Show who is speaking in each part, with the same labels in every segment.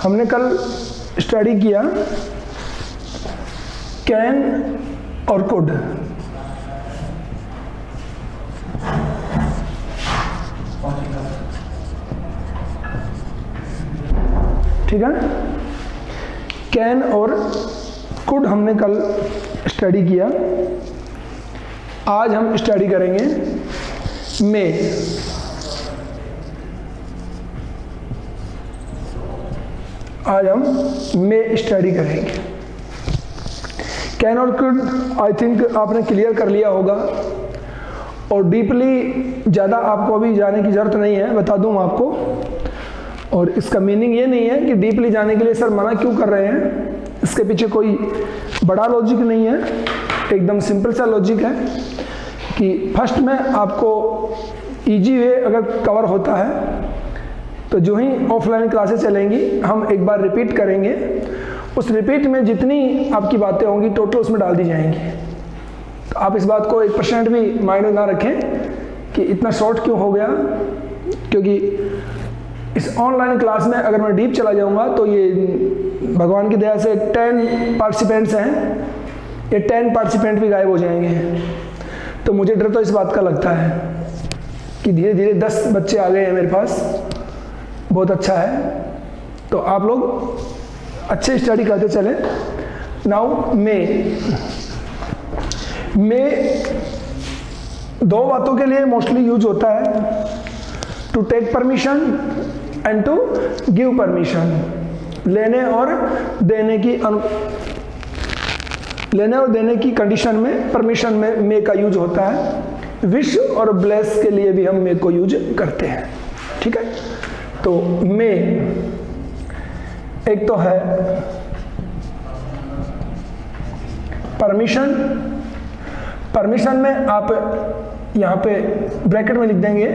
Speaker 1: हमने कल स्टडी किया कैन और कुड। ठीक है, कैन और कुड हमने कल स्टडी किया। आज हम स्टडी करेंगे मे। आज हम मे स्टडी करेंगे। कैन और कुड आई थिंक आपने क्लियर कर लिया होगा, और डीपली ज़्यादा आपको अभी जाने की ज़रूरत नहीं है, बता दूं आपको। और इसका मीनिंग ये नहीं है कि डीपली जाने के लिए सर मना क्यों कर रहे हैं, इसके पीछे कोई बड़ा लॉजिक नहीं है, एकदम सिंपल सा लॉजिक है कि फर्स्ट में आपको इजी वे अगर कवर होता है तो जो ही ऑफलाइन क्लासेस चलेंगी हम एक बार रिपीट करेंगे, उस रिपीट में जितनी आपकी बातें होंगी टोटल उसमें डाल दी जाएंगी। तो आप इस बात को 1% भी माइंड में ना रखें कि इतना शॉर्ट क्यों हो गया, क्योंकि इस ऑनलाइन क्लास में अगर मैं डीप चला जाऊंगा तो ये भगवान की दया से 10 पार्टिसिपेंट्स हैं, ये 10 पार्टिसिपेंट भी गायब हो जाएंगे। तो मुझे डर तो इस बात का लगता है कि धीरे धीरे 10 बच्चे आ गए हैं मेरे पास, बहुत अच्छा है। तो आप लोग अच्छे स्टडी करते चलें। नाउ मे दो बातों के लिए मोस्टली यूज होता है, to take permission and to give permission. लेने और देने की कंडीशन में, परमिशन में मे का यूज होता है। विश और ब्लेस के लिए भी हम मे को यूज करते हैं। ठीक है, तो मे एक तो है परमिशन। परमिशन में आप यहां पे ब्रैकेट में लिख देंगे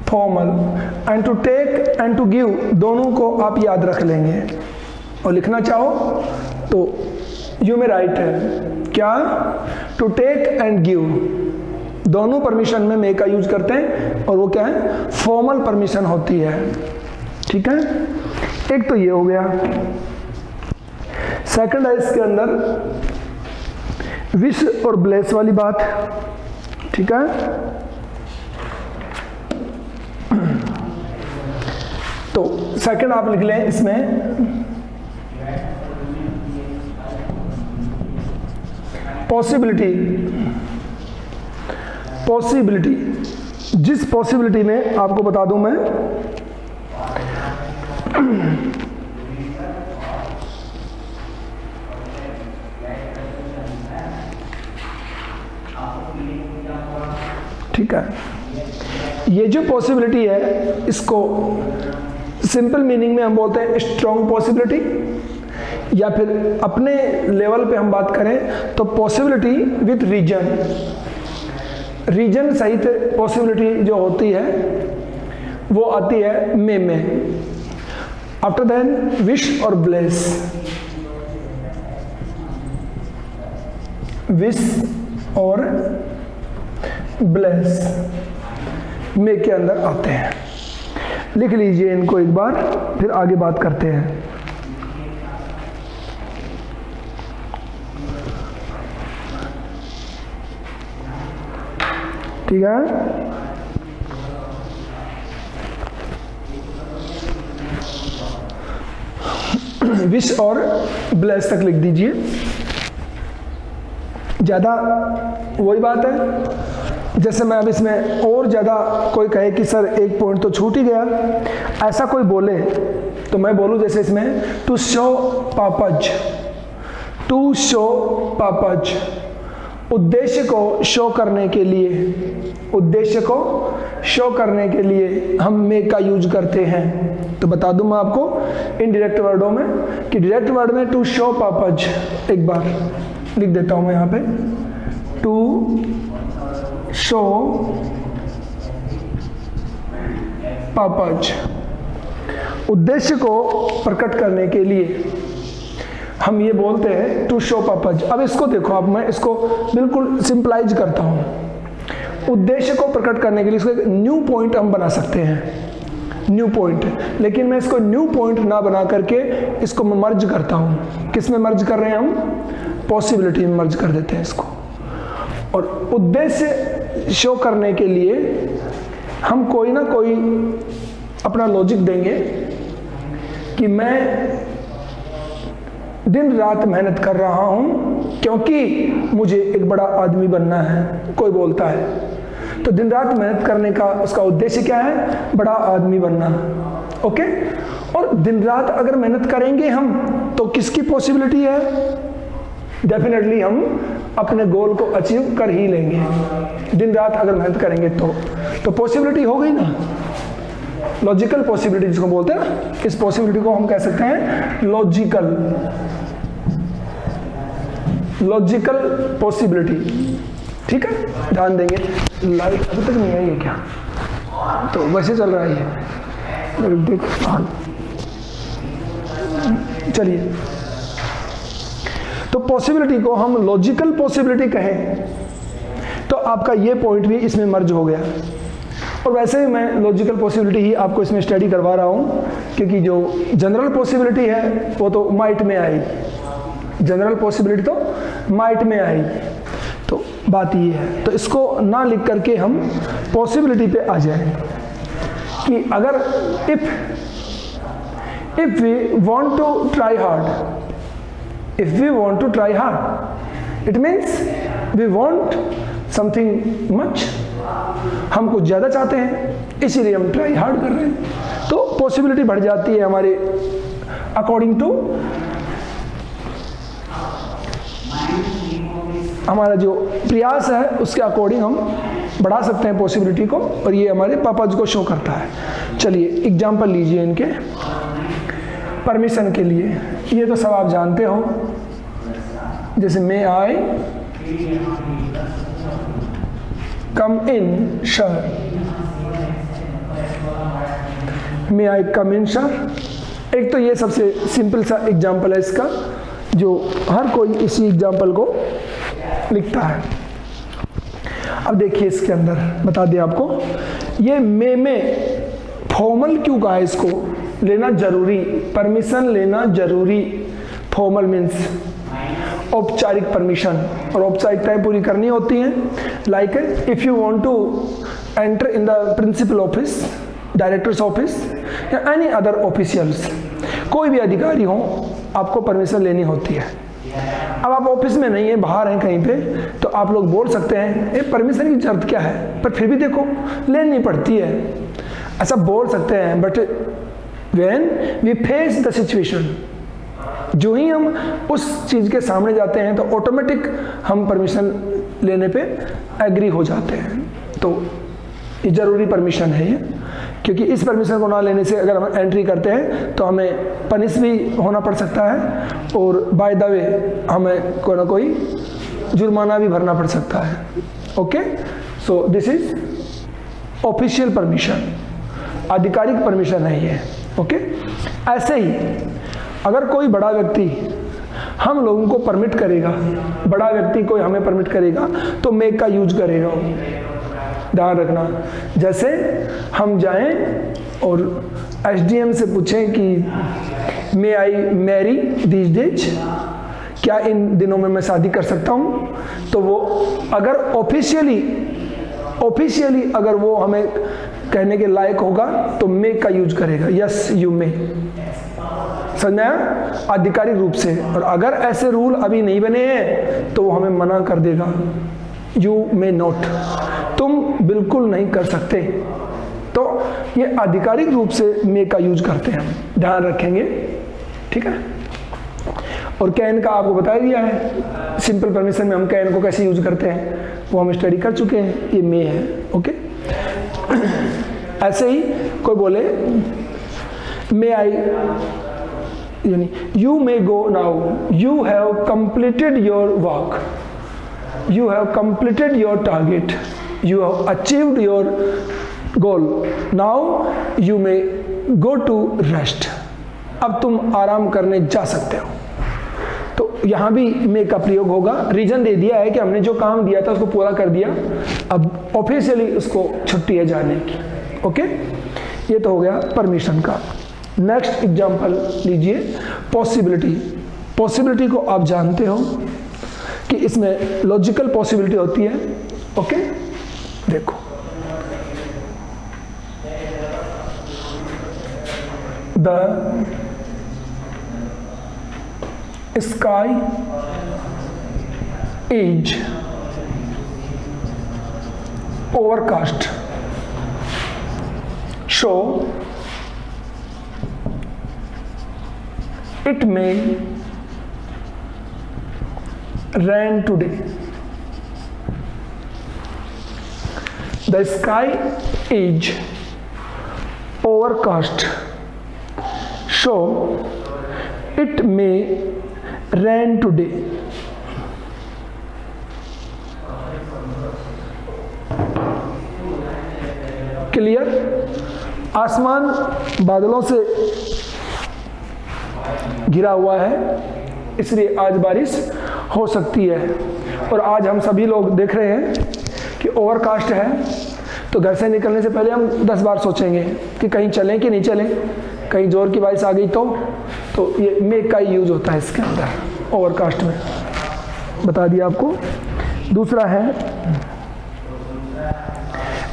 Speaker 1: formal and to take and to give, दोनों को आप याद रख लेंगे और लिखना चाहो तो यू में राइट है क्या, टू टेक एंड गिव, दोनों परमिशन में मे का यूज करते हैं और वो क्या है, फॉर्मल परमिशन होती है। ठीक है, एक तो ये हो गया। सेकंड है इसके अंदर विश और ब्लेस वाली बात। ठीक है, तो सेकंड आप लिख लें इसमें पॉसिबिलिटी। जिस पॉसिबिलिटी में आपको बता दूं मैं, ठीक है, ये जो पॉसिबिलिटी है इसको सिंपल मीनिंग में हम बोलते हैं स्ट्रॉन्ग पॉसिबिलिटी, या फिर अपने लेवल पे हम बात करें तो पॉसिबिलिटी विथ रीजन सहित पॉसिबिलिटी जो होती है वो आती है मे में। आफ्टर देन विश और ब्लेस, विश और ब्लेस मे के अंदर आते हैं। लिख लीजिए इनको एक बार, फिर आगे बात करते हैं। ठीक है, विश और ब्लेस तक लिख दीजिए। ज्यादा वही बात है, जैसे मैं अब इसमें और ज़्यादा कोई कहे कि सर एक पॉइंट तो छूट ही गया, ऐसा कोई बोले तो मैं बोलूँ जैसे इसमें टू शो पापज, उद्देश्य को शो करने के लिए हम मे का यूज करते हैं। तो बता दूं मैं आपको इनडायरेक्ट वर्डों में कि डायरेक्ट वर्ड में टू शो पापज, एक बार लिख देता हूं मैं यहाँ पे, टू शो पापज, उद्देश्य को प्रकट करने के लिए हम ये बोलते हैं टू शो पापज। अब इसको देखो, अब मैं इसको बिल्कुल सिंपलाइज करता हूं। उद्देश्य को प्रकट करने के लिए इसको एक न्यू पॉइंट हम बना सकते हैं, न्यू पॉइंट। लेकिन मैं इसको न्यू पॉइंट ना बना करके इसको मैं मर्ज करता हूँ। किस में मर्ज कर रहे हैं हम? पॉसिबिलिटी में मर्ज कर देते हैं इसको। और उद्देश्य शो करने के लिए हम कोई ना कोई अपना लॉजिक देंगे कि मैं दिन रात मेहनत कर रहा हूं क्योंकि मुझे एक बड़ा आदमी बनना है। कोई बोलता है तो दिन रात मेहनत करने का उसका उद्देश्य क्या है? बड़ा आदमी बनना। ओके, और दिन रात अगर मेहनत करेंगे हम तो किसकी पॉसिबिलिटी है? डेफिनेटली हम अपने गोल को अचीव कर ही लेंगे। दिन रात अगर मेहनत करेंगे तो पॉसिबिलिटी हो गई ना, लॉजिकल पॉसिबिलिटी जिसको बोलते हैं ना। इस पॉसिबिलिटी को हम कह सकते हैं लॉजिकल पॉसिबिलिटी। ठीक है, ध्यान देंगे। लाइट अभी तक नहीं आई है क्या? तो वैसे चल रहा है देख। चलिए, तो पॉसिबिलिटी को हम लॉजिकल पॉसिबिलिटी कहें तो आपका ये पॉइंट भी इसमें मर्ज हो गया। और वैसे ही मैं लॉजिकल पॉसिबिलिटी ही आपको इसमें स्टडी करवा रहा हूँ, क्योंकि जो जनरल पॉसिबिलिटी है वो तो माइट में आएगी। जनरल पॉसिबिलिटी तो माइट में आएगी। तो बात ये है, तो इसको ना लिख करके हम पॉसिबिलिटी पे आ जाएं कि अगर if we want to try hard, if we want to try hard, it means we want something much, हम कुछ ज़्यादा चाहते हैं इसीलिए हम ट्राई हार्ड कर रहे हैं। तो पॉसिबिलिटी बढ़ जाती है हमारे अकॉर्डिंग टू हमारा जो प्रयास है उसके अकॉर्डिंग हम बढ़ा सकते हैं पॉसिबिलिटी को, और ये हमारे पापा जी को शो करता है। चलिए एग्जाम्पल लीजिए इनके परमिशन के लिए। ये तो सब आप जानते हो, जैसे मे आई कम इन सर, मे आई कम इन सर। एक तो ये सबसे सिंपल सा एग्जाम्पल है इसका, जो हर कोई इसी एग्जाम्पल को लिखता है। अब देखिए इसके अंदर बता दिया आपको, ये मे में फॉर्मल क्यों कहा है? इसको लेना जरूरी, परमिशन लेना जरूरी। फॉर्मल मीन्स औपचारिक परमिशन, और औपचारिकताएं पूरी करनी होती हैं। Like if you want to enter in the principal office, director's office या एनी अदर ऑफिशियल्स, कोई भी अधिकारी हो आपको परमिशन लेनी होती है। अब आप ऑफिस में नहीं है, बाहर हैं कहीं पे, तो आप लोग बोल सकते हैं परमिशन की जरूरत क्या है, पर फिर भी देखो लेनी पड़ती है, ऐसा बोल सकते हैं। But when we face the situation, जो ही हम उस चीज़ के सामने जाते हैं तो ऑटोमेटिक हम परमिशन लेने पे एग्री हो जाते हैं। तो ये ज़रूरी परमिशन है ये, क्योंकि इस परमिशन को ना लेने से अगर हम एंट्री करते हैं तो हमें पनिश भी होना पड़ सकता है, और बाय द वे हमें कोई ना कोई जुर्माना भी भरना पड़ सकता है। Okay, so this is official permission, आधिकारिक परमिशन है ये। ओके, ऐसे ही अगर कोई बड़ा व्यक्ति हम लोगों को परमिट करेगा, बड़ा व्यक्ति कोई हमें परमिट करेगा तो मेक का यूज करेगा। ध्यान रखना, जैसे हम जाएं और एसडीएम से पूछें कि मे आई मैरी दीज डेज, क्या इन दिनों में मैं शादी कर सकता हूं, तो वो अगर ऑफिशियली अगर वो हमें कहने के लायक होगा तो मे का यूज करेगा, यस यू मे। समझा? आधिकारिक रूप से। और अगर ऐसे रूल अभी नहीं बने हैं तो वो हमें मना कर देगा, यू मे नॉट, तुम बिल्कुल नहीं कर सकते। तो ये आधिकारिक रूप से मे का यूज करते हैं, ध्यान रखेंगे। ठीक है, और कैन का आपको बता दिया है, सिंपल परमिशन में हम कैन को कैसे यूज करते हैं वो हम स्टडी कर चुके हैं, ये मे है। ओके, ऐसे ही कोई बोले मे आई, यानी you may go now, you have completed your work, you have completed your target, you have achieved your goal, now you may go to rest, अब तुम आराम करने जा सकते हो। तो यहां भी मे का प्रयोग होगा। रीजन दे दिया है कि हमने जो काम दिया था उसको पूरा कर दिया, अब ऑफिशियली उसको छुट्टी है जाने की। ओके, ये तो हो गया परमिशन का। नेक्स्ट एग्जांपल लीजिए, पॉसिबिलिटी। पॉसिबिलिटी को आप जानते हो कि इसमें लॉजिकल पॉसिबिलिटी होती है। ओके, देखो the sky is overcast, show it may rain today. The sky is overcast, so it may rain today. Clear? आसमान बादलों से घिरा हुआ है, इसलिए आज बारिश हो सकती है। और आज हम सभी लोग देख रहे हैं कि ओवरकास्ट है, तो घर से निकलने से पहले हम 10 बार सोचेंगे कि कहीं चलें कि नहीं चलें, कहीं जोर की बारिश आ गई तो ये मेक का यूज होता है इसके अंदर, ओवरकास्ट में। बता दिया आपको। दूसरा है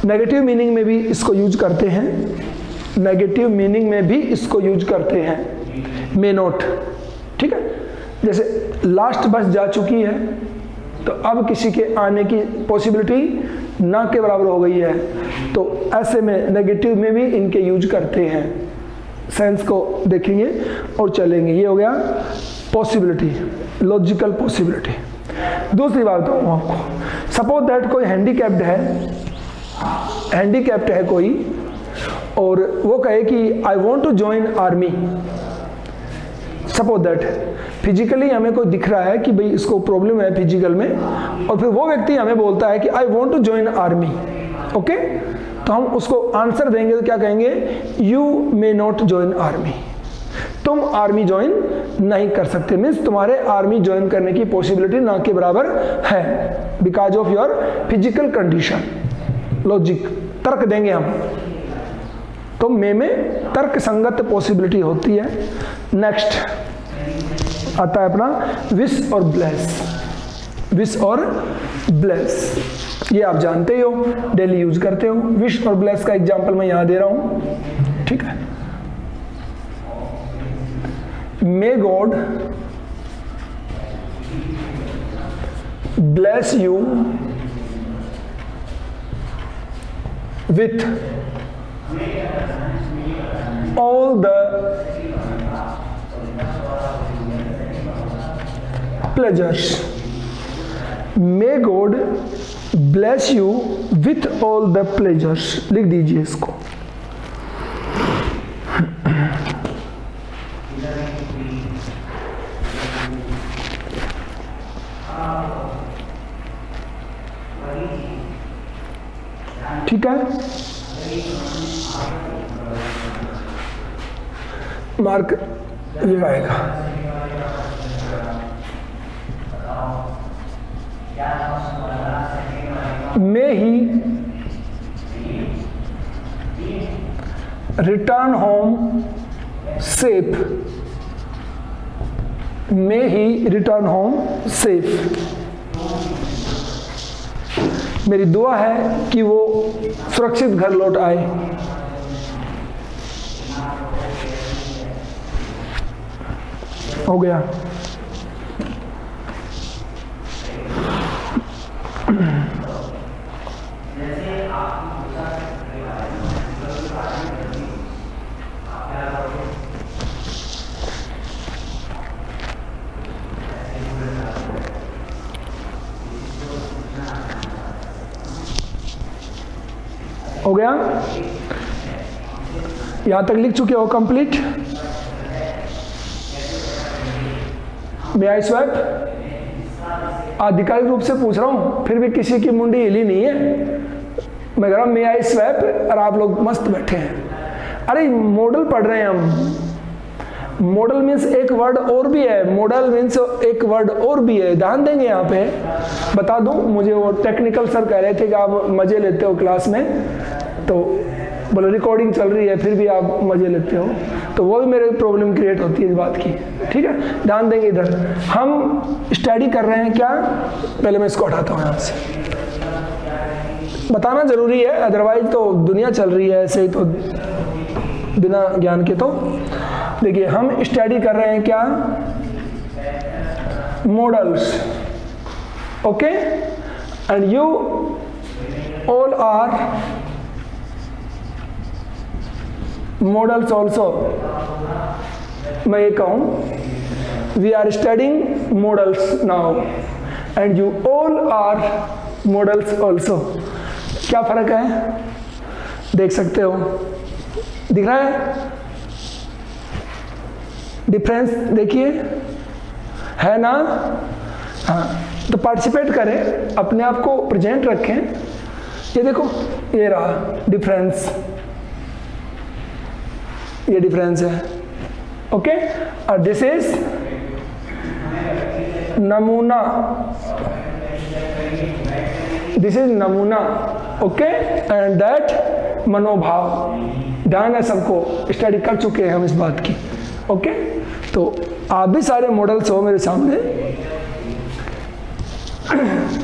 Speaker 1: नेगेटिव मीनिंग में भी इसको यूज करते हैं, नेगेटिव मीनिंग में भी इसको यूज करते हैं, मे नॉट। ठीक है, जैसे लास्ट बस जा चुकी है तो अब किसी के आने की पॉसिबिलिटी ना के बराबर हो गई है, तो ऐसे में नेगेटिव में भी इनके यूज करते हैं। सेंस को देखेंगे और चलेंगे। ये हो गया पॉसिबिलिटी, लॉजिकल पॉसिबिलिटी। दूसरी बात बताऊँ आपको, सपोज दैट कोई हैंडीकैप्ड है कोई, और वो कहे कि I want to join army. Suppose that physically हमें कोई दिख रहा है कि भाई इसको प्रॉब्लम है फिजिकल में, और फिर वो व्यक्ति हमें बोलता है कि I want to join army. Okay, तो हम उसको आंसर देंगे तो क्या कहेंगे, you may not join army. तुम आर्मी ज्वाइन नहीं कर सकते, मीन्स तुम्हारे आर्मी ज्वाइन करने की पॉसिबिलिटी ना के बराबर है, because of your physical condition. Logic, तर्क देंगे हम, तो मे में तर्क संगत पॉसिबिलिटी होती है। नेक्स्ट आता है अपना विश और ब्लेस। विश और ब्लेस ये आप जानते ही हो, डेली यूज करते हो। विश और ब्लेस का एग्जांपल मैं यहां दे रहा हूं। ठीक है, may God bless you with all the pleasures. May God bless you with all the pleasures. लिख दीजिए इसको। ठीक है, मार्क ये आएगा। मे ही रिटर्न होम सेफ। मे ही रिटर्न होम सेफ। मेरी दुआ है कि वो सुरक्षित घर लौट आए। हो गया। हो गया, यहां तक लिख चुके हो कंप्लीट। मे आई स्वैप? आधिकारिक रूप से पूछ रहा हूं, फिर भी किसी की मुंडी हिली नहीं है। मैं कह रहा हूं मे आई स्वैप और आप लोग मस्त बैठे हैं। अरे मॉडल पढ़ रहे हैं हम, मॉडल मीन्स एक वर्ड और भी है, मॉडल मीन्स एक वर्ड और भी है, ध्यान देंगे यहाँ पे। बता दूं, मुझे वो टेक्निकल सर कह रहे थे कि आप मजे लेते हो क्लास में, तो बोले रिकॉर्डिंग चल रही है फिर भी आप मजे लेते हो, तो वो भी मेरे प्रॉब्लम क्रिएट होती है इस बात की। ठीक है, ध्यान देंगे इधर। हम स्टडी कर रहे हैं क्या, पहले मैं इसको हटाता हूँ यहाँ से, बताना जरूरी है, अदरवाइज तो दुनिया चल रही है ऐसे ही तो बिना ज्ञान के। तो देखिए हम स्टडी कर रहे हैं क्या, models, okay, and you all are models also. मैं ये कहूं, we are studying models now and you all are models also. क्या फर्क है देख सकते हो, दिख रहा है डिफरेंस, देखिए है ना। हाँ, तो पार्टिसिपेट करें, अपने आप को प्रेजेंट रखें। ये देखो, ये रहा डिफरेंस, ये डिफरेंस है, ओके। और दिस इज नमूना, दिस इज नमूना, ओके, एंड दैट मनोभाव। ध्यान है सबको, स्टडी कर चुके हैं हम इस बात की, ओके। तो आप भी सारे मॉडल्स हो मेरे सामने,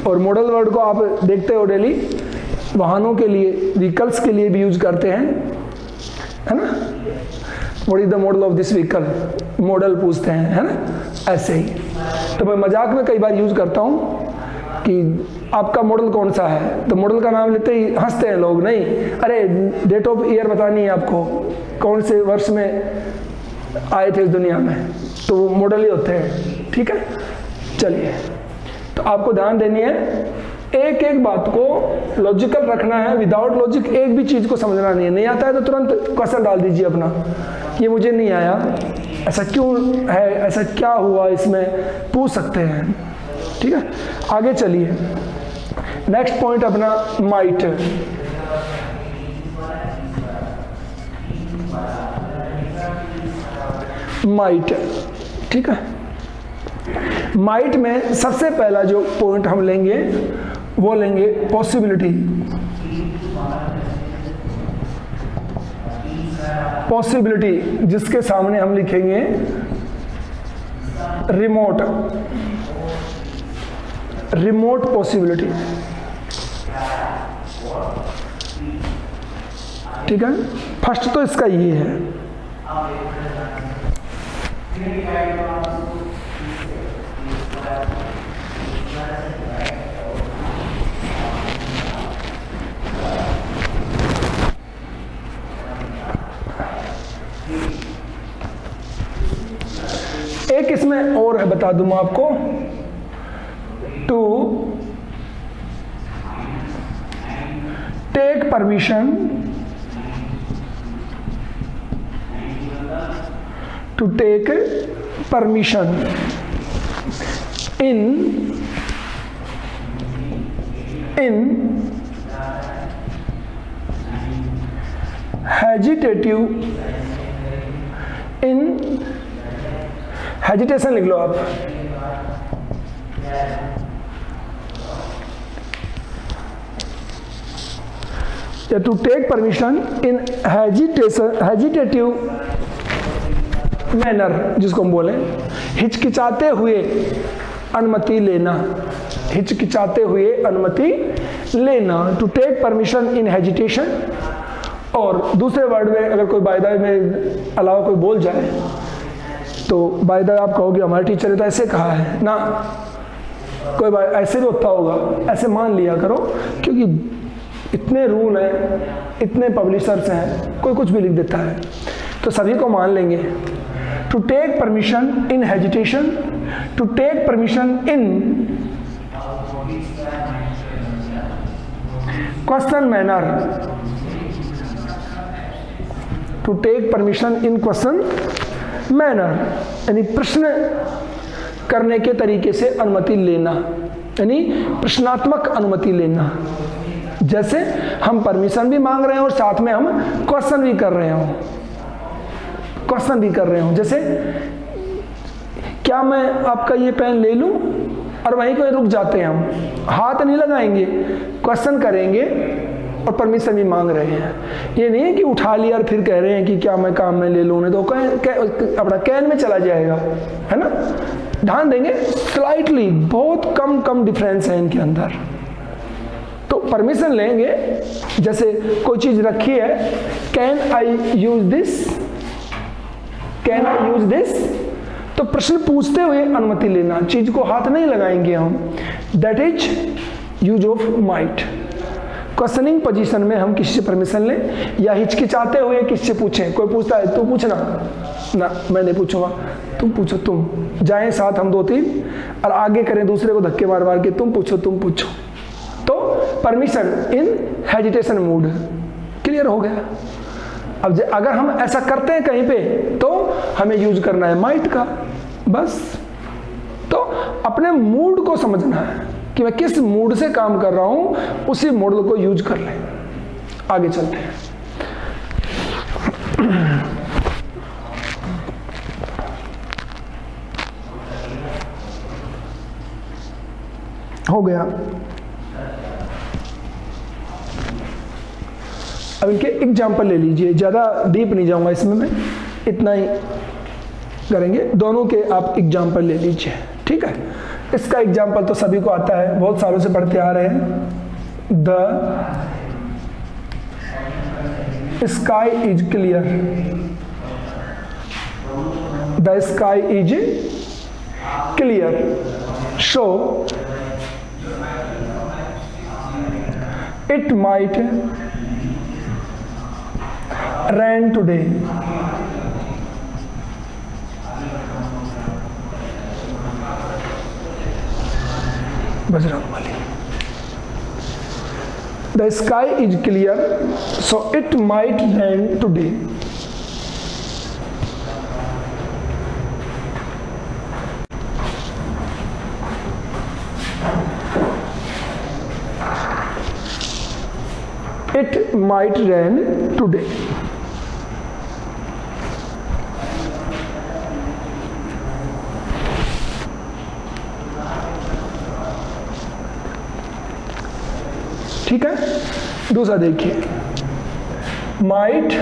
Speaker 1: और मॉडल वर्ड को आप देखते हो डेली, वाहनों के लिए, व्हीकल्स के लिए भी यूज करते हैं, है ना। What is the model of this vehicle, model पूछते हैं, है ना, ऐसे ही। तो मैं मजाक में कई बार यूज करता हूँ कि आपका मॉडल कौन सा है, तो मॉडल का नाम लेते ही हंसते हैं लोग, नहीं, अरे डेट ऑफ ईयर बतानी है आपको, कौन से वर्ष में आए थे इस दुनिया में, तो वो मॉडल ही होते हैं। ठीक है, चलिए, तो आपको ध्यान देनी है, एक एक बात को लॉजिकल रखना है, विदाउट लॉजिक एक भी चीज को समझना नहीं है। नहीं आता है तो तुरंत क्वेश्चन डाल दीजिए अपना, ये मुझे नहीं आया, ऐसा क्यों है, ऐसा क्या हुआ, इसमें पूछ सकते हैं। ठीक है, आगे चलिए, नेक्स्ट पॉइंट अपना माइट। माइट, ठीक है, माइट में सबसे पहला जो पॉइंट हम लेंगे वो लेंगे पॉसिबिलिटी। पॉसिबिलिटी जिसके सामने हम लिखेंगे रिमोट, रिमोट पॉसिबिलिटी। ठीक है, फर्स्ट तो इसका ये है। एक इसमें और है, बता दूं मैं आपको, to take permission, to take permission in hesitative, in hesitation लिख लो आप, या to take permission in hesitative manner, जिसको हम बोले हिचकिचाते हुए अनुमति लेना, हिचकिचाते हुए अनुमति लेना, to take permission in hesitation. और दूसरे वर्ड में अगर कोई बाय द वे में अलावा कोई बोल जाए तो बाय द वे आप कहोगे हमारे टीचर ने तो ऐसे कहा है ना, कोई बात ऐसे भी होता होगा, ऐसे मान लिया करो, क्योंकि इतने रूल हैं, इतने पब्लिशर्स हैं, कोई कुछ भी लिख देता है, तो सभी को मान लेंगे। To take permission in hesitation, to take permission in question manner, to take permission in question manner, यानी प्रश्न करने के तरीके से अनुमति लेना, यानी प्रश्नात्मक अनुमति लेना। जैसे हम परमिशन भी मांग रहे हैं और साथ में हम क्वेश्चन भी कर रहे हो, क्वेश्चन भी कर रहे हो, जैसे क्या मैं आपका ये पेन ले लूं, और वहीं कोई रुक जाते हैं, हम हाथ नहीं लगाएंगे, क्वेश्चन करेंगे और परमिशन भी मांग रहे हैं। ये नहीं है कि उठा लिया और फिर कह रहे हैं कि क्या मैं काम में ले लूं, नहीं तो अपना कैन में चला जाएगा, है ना। ध्यान देंगे स्लाइटली, बहुत कम डिफरेंस है इनके अंदर। तो परमिशन लेंगे, जैसे कोई चीज रखी है, can I use this, can I use this, तो प्रश्न पूछते हुए अनुमति लेना, चीज को हाथ नहीं लगाएंगे हम। That is use of might. Questioning position में हम किसी से परमिशन लें, या हिचकिचाते हुए किसी से पूछें। कोई पूछता है तू पूछना, ना मैं नहीं पूछूंगा, तुम पूछो, तुम जाएं साथ हम 2-3 और आगे करें दूसरे को धक्के मार मार के, तुम पूछो तुम पूछो। तो permission in hesitation mood, clear हो गया। अब अगर हम ऐसा करते हैं कहीं पे, तो हमें यूज करना है माइट का, बस। तो अपने मूड को समझना है कि मैं किस मूड से काम कर रहा हूं, उसी मॉडल को यूज कर लें। आगे चलते हैं। हो गया। अब इनके एग्जाम्पल ले लीजिए, ज़्यादा डीप नहीं जाऊंगा इसमें, मैं इतना ही करेंगे। दोनों के आप एग्जाम्पल ले लीजिए, ठीक है। इसका एग्जाम्पल तो सभी को आता है, बहुत सालों से पढ़ते आ रहे हैं। The sky is clear, the sky is clear, so it might rain today. Bajrang. The sky is clear, so it might rain today. It might rain today. ठीक है। दूसरा देखिए, might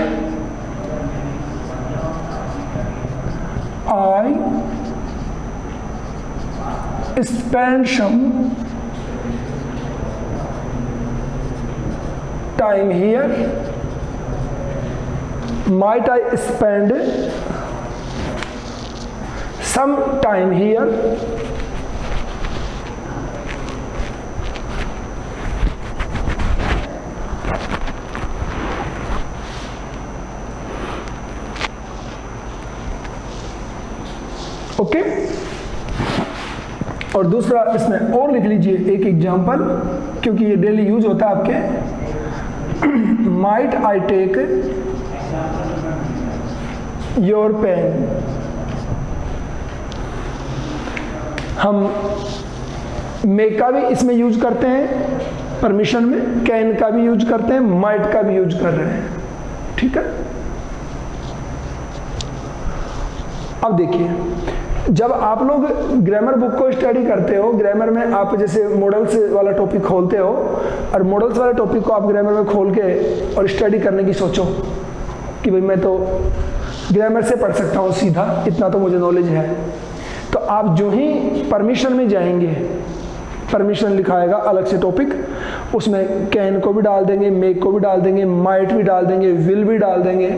Speaker 1: I spend some time here, might I spend some time here, okay. और दूसरा इसमें और लिख लीजिए एक एग्जांपल, क्योंकि ये डेली यूज होता है आपके। Might I take your pen? हम मे का भी इसमें यूज करते हैं परमिशन में, कैन का भी यूज करते हैं, माइट का भी यूज कर रहे हैं, ठीक है। अब देखिए, जब आप लोग ग्रामर बुक को स्टडी करते हो, ग्रामर में आप जैसे मॉडल्स वाला टॉपिक खोलते हो, और मॉडल्स वाले टॉपिक को आप ग्रामर में खोल के और स्टडी करने की सोचो कि भाई मैं तो ग्रामर से पढ़ सकता हूँ सीधा, इतना तो मुझे नॉलेज है। तो आप जो ही परमिशन में जाएंगे, परमिशन लिखाएगा अलग से टॉपिक, उसमें कैन को भी डाल देंगे, मेक को भी डाल देंगे, माइट भी डाल देंगे, विल भी डाल देंगे,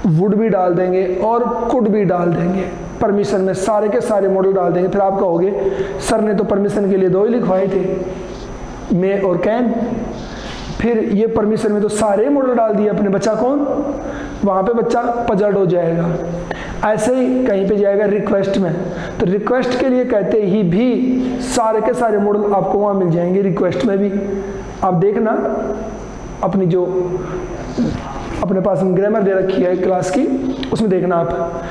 Speaker 1: वुड भी डाल देंगे और कुड भी डाल देंगे। परमिशन में सारे के सारे मॉडल डाल देंगे। फिर आप कहोगे सर ने तो परमिशन के लिए 2 ही लिखवाए थे, मे और कैन, फिर ये परमिशन में तो सारे मॉडल डाल दिए, अपने बच्चा कौन, वहाँ पे बच्चा पजल्ड हो जाएगा। ऐसे ही कहीं पे जाएगा रिक्वेस्ट में, तो रिक्वेस्ट के लिए कहते ही भी सारे के सारे मॉडल आपको वहाँ मिल जाएंगे। रिक्वेस्ट में भी आप देखना, अपनी जो अपने पास हम ग्रामर दे रखी है क्लास की, उसमें देखना आप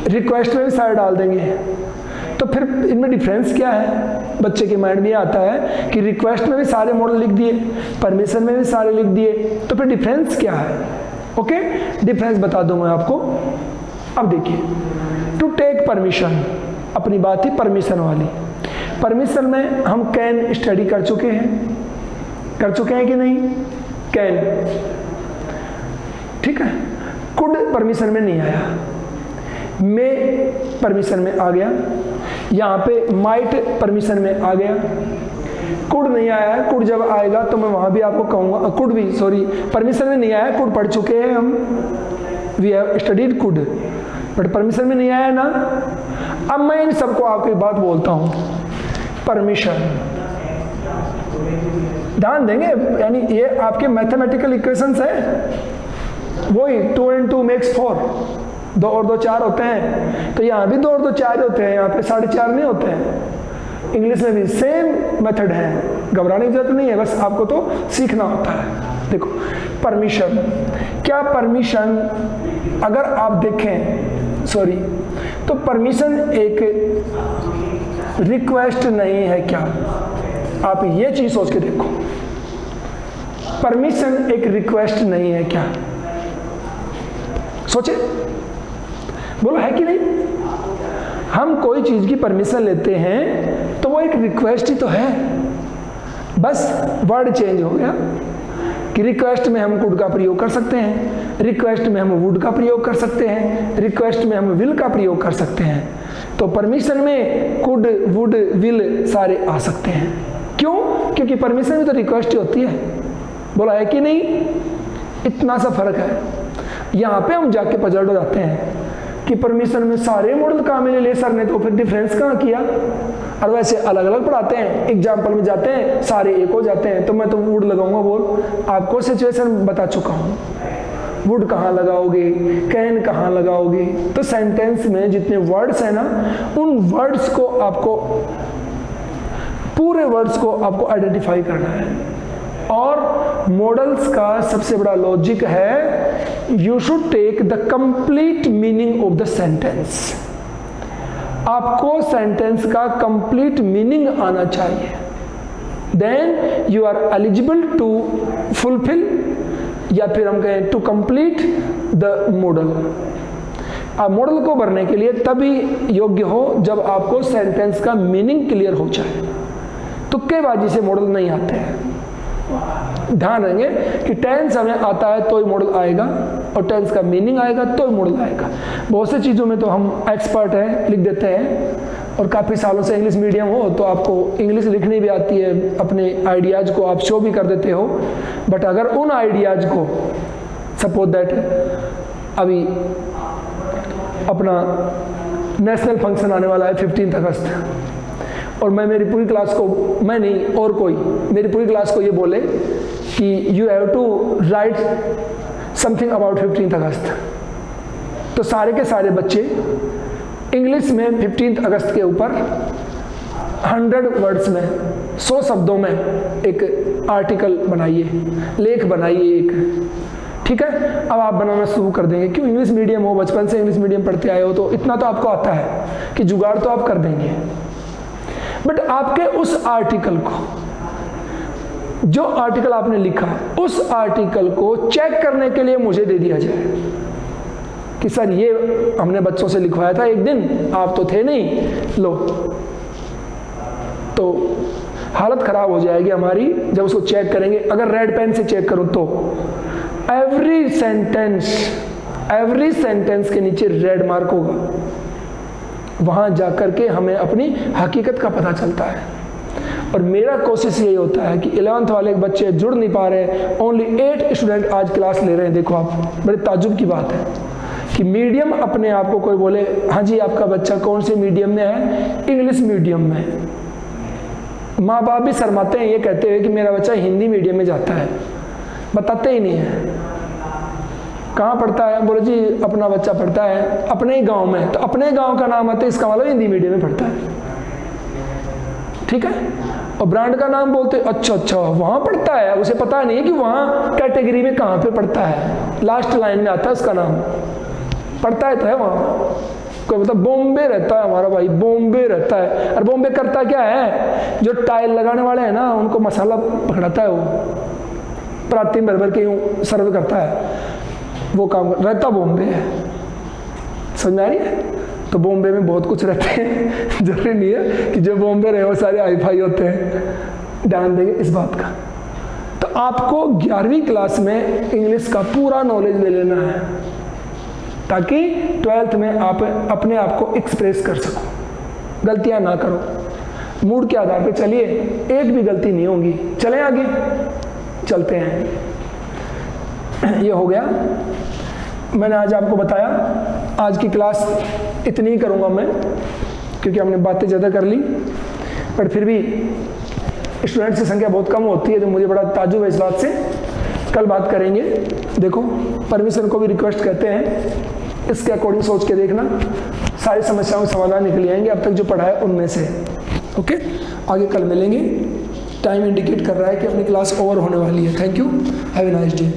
Speaker 1: रिक्वेस्ट में भी सारे डाल देंगे। तो फिर इनमें डिफरेंस क्या है, बच्चे के माइंड में आता है कि रिक्वेस्ट में भी सारे मॉडल लिख दिए, परमिशन में भी सारे लिख दिए, तो फिर डिफरेंस क्या है। ओके, डिफरेंस बता दूं मैं आपको। अब देखिए, टू टेक परमिशन, अपनी बात थी परमिशन वाली। परमिशन में हम कैन स्टडी कर चुके हैं कि नहीं? कैन, ठीक है। कुड परमिशन में नहीं आया, मे परमिशन में आ गया, यहाँ पे माइट परमिशन में आ गया। कुड नहीं आया है, कुड जब आएगा तो मैं वहां भी आपको कहूंगा, कुड भी सॉरी परमिशन में नहीं आया, कुड पढ़ चुके हैं हम, we have studied could, but permission में नहीं आया ना। अब मैं इन सबको आपको एक बात बोलता हूं, परमिशन ध्यान देंगे, यानी ये आपके मैथमेटिकल इक्वेशंस है, वही 2 and 2 makes 4, 2 और 2 4 होते हैं, तो यहाँ भी 2 और 2 4 होते हैं, यहाँ पे 4.5 नहीं होते हैं। इंग्लिश में भी सेम मेथड है, घबराने की जरूरत नहीं है, बस आपको तो सीखना होता है। देखो परमिशन, क्या परमिशन अगर आप देखें सॉरी, तो परमिशन एक रिक्वेस्ट नहीं है क्या? आप ये चीज सोच के देखो, परमिशन एक रिक्वेस्ट नहीं है क्या? सोचे, बोलो है कि नहीं? हम कोई चीज की परमिशन लेते हैं तो वो एक रिक्वेस्ट ही तो है, बस वर्ड चेंज हो गया कि रिक्वेस्ट में हम कुड का प्रयोग कर सकते हैं, रिक्वेस्ट में हम वुड का प्रयोग कर सकते हैं, रिक्वेस्ट में हम विल का प्रयोग कर सकते हैं। तो परमिशन में कुड, वुड, विल सारे आ सकते हैं। क्यों? क्योंकि परमिशन में तो रिक्वेस्ट ही होती है। बोला है कि नहीं? इतना सा फर्क है। यहाँ पे हम जाके पजल हो जाते हैं कि परमिशन में सारे मॉडल काम ले लिए सर ने, तो फिर डिफरेंस कहाँ किया? और वैसे अलग अलग पढ़ाते हैं, एग्जाम्पल में जाते हैं सारे एक हो जाते हैं, तो मैं तो वुड लगाऊंगा। बोल, आपको सिचुएशन बता चुका हूँ, वुड कहाँ लगाओगे, कैन कहाँ लगाओगे। तो सेंटेंस में जितने वर्ड्स हैं ना, उन वर्ड्स को आपको, पूरे वर्ड्स को आपको आइडेंटिफाई करना है। और मॉडल्स का सबसे बड़ा लॉजिक है, you should take the complete meaning of the sentence. आपको सेंटेंस का कंप्लीट मीनिंग आना चाहिए, then you are eligible to fulfil, या फिर हम कहें टू कंप्लीट द मॉडल। आप मॉडल को भरने के लिए तभी योग्य हो जब आपको सेंटेंस का मीनिंग क्लियर हो जाए। तुक्केबाजी से मॉडल नहीं आते हैं। ध्यान रखेंगे कि टेंस हमें आता है तो ही मॉडल आएगा, और टेंस का मीनिंग आएगा तो ही मॉडल आएगा। बहुत से चीज़ों में तो हम एक्सपर्ट हैं, लिख देते हैं, और काफ़ी सालों से इंग्लिश मीडियम हो तो आपको इंग्लिश लिखनी भी आती है, अपने आइडियाज़ को आप शो भी कर देते हो। बट अगर उन आइडियाज़ को, सपोज दैट अभी अपना नेशनल फंक्शन आने वाला है 15 अगस्त, और मैं मेरी पूरी क्लास को, मैं नहीं और कोई, मेरी पूरी क्लास को ये बोले कि you have to write something about 15 August, तो सारे के सारे बच्चे इंग्लिश में 15 अगस्त के ऊपर 100 वर्ड्स में, 100 शब्दों में एक आर्टिकल बनाइए, लेख बनाइए एक, ठीक है। अब आप बनाना शुरू कर देंगे, क्यों? इंग्लिश मीडियम हो, बचपन से इंग्लिश मीडियम पढ़ते आए हो, तो इतना तो आपको आता है कि जुगाड़ तो आप कर देंगे। बट आपके उस आर्टिकल को, जो आर्टिकल आपने लिखा, उस आर्टिकल को चेक करने के लिए मुझे दे दिया जाए कि सर ये हमने बच्चों से लिखवाया था एक दिन, आप तो थे नहीं, लो, तो हालत खराब हो जाएगी हमारी जब उसको चेक करेंगे। अगर रेड पेन से चेक करो तो एवरी सेंटेंस के नीचे रेड मार्क होगा, वहां जाकर के हमें अपनी हकीकत का पता चलता है। और मेरा कोशिश यही होता है कि 11th वाले बच्चे जुड़ नहीं पा रहे, ओनली 8 स्टूडेंट आज क्लास ले रहे हैं। देखो आप, बड़े ताज्जुब की बात है कि मीडियम अपने आप को, कोई बोले हाँ जी आपका बच्चा कौन से मीडियम में है? इंग्लिश मीडियम में। माँ बाप भी शर्माते हैं, ये कहते हैं कि मेरा बच्चा हिंदी मीडियम में जाता है, बताते ही नहीं है कहाँ पढ़ता है। बोले जी अपना बच्चा पढ़ता है अपने ही गांव में, तो अपने गांव का नाम आता है, इसका मतलब हिंदी मीडियम में पढ़ता है, ठीक है। और ब्रांड का नाम बोलते, अच्छा वहां पढ़ता है, उसे पता नहीं है कि वहां कैटेगरी में कहाँ पे पढ़ता है, लास्ट लाइन में आता है उसका नाम, पढ़ता है तो है वहां। कोई मतलब बॉम्बे रहता है हमारा भाई, बॉम्बे रहता है, और बॉम्बे करता क्या है? जो टाइल लगाने वाले हैं ना, उनको मसाला पकड़ाता है, वो पराती भर भर के यूं सर्व करता है, वो काम रहता बॉम्बे है। समझ में आ रही है? तो बॉम्बे में बहुत कुछ रहते हैं, जरूरी नहीं है कि जो बॉम्बे रहे वो सारे हाई फाई होते हैं, ध्यान देंगे इस बात का। तो आपको 11वीं क्लास में इंग्लिश का पूरा नॉलेज ले लेना है ताकि 12th में आप अपने आप को एक्सप्रेस कर सको, गलतियां ना करो। मूड के आधार पे चलिए, एक भी गलती नहीं होगी। चलें आगे, चलते हैं। ये हो गया, मैंने आज आपको बताया। आज की क्लास इतनी ही करूँगा मैं, क्योंकि हमने बातें ज़्यादा कर ली, पर फिर भी स्टूडेंट्स की संख्या बहुत कम होती है, तो मुझे बड़ा ताज्जुब है इस बात से। कल बात करेंगे। देखो, परमिशन को भी रिक्वेस्ट करते हैं, इसके अकॉर्डिंग सोच के देखना, सारी समस्याओं के समाधान निकल आएंगे अब तक जो पढ़ा है उनमें से। ओके, आगे कल मिलेंगे। टाइम इंडिकेट कर रहा है कि अपनी क्लास ओवर होने वाली है। Thank you, have a nice day.